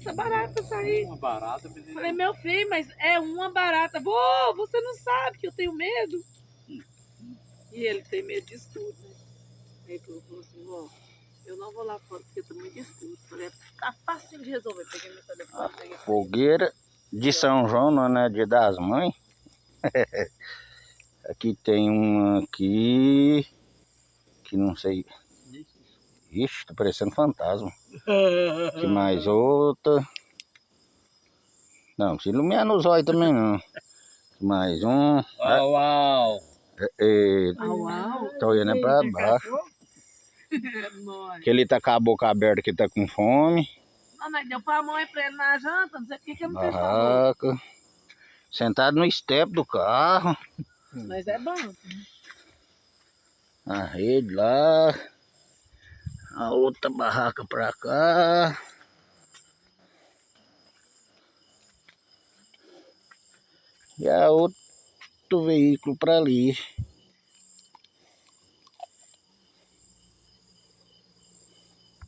essa barata sair. Uma barata, menina. Falei, meu filho, mas é uma barata. Vô, você não sabe que eu tenho medo. E ele tem medo de escuro, né? Aí ele falou assim, vó, eu não vou lá fora porque eu tô muito escuro. Falei, tá fácil de resolver. Peguei meu telefone, peguei Fogueira de São João, não é Dia das Mães. Aqui tem uma aqui, que não sei. Ixi, tá parecendo fantasma. Aqui mais outra. Não, se iluminar nos olhos também não. Aqui mais um. Uau, uau. Tô olhando pra baixo. Que ele tá com a boca aberta, que tá com fome. Não, mas deu pra mãe pra ele na janta, não sei por que ele não fez favor. Barraca. Sentado no step do carro. Mas é bom. A rede lá. A outra barraca pra cá. E a outro veículo pra ali.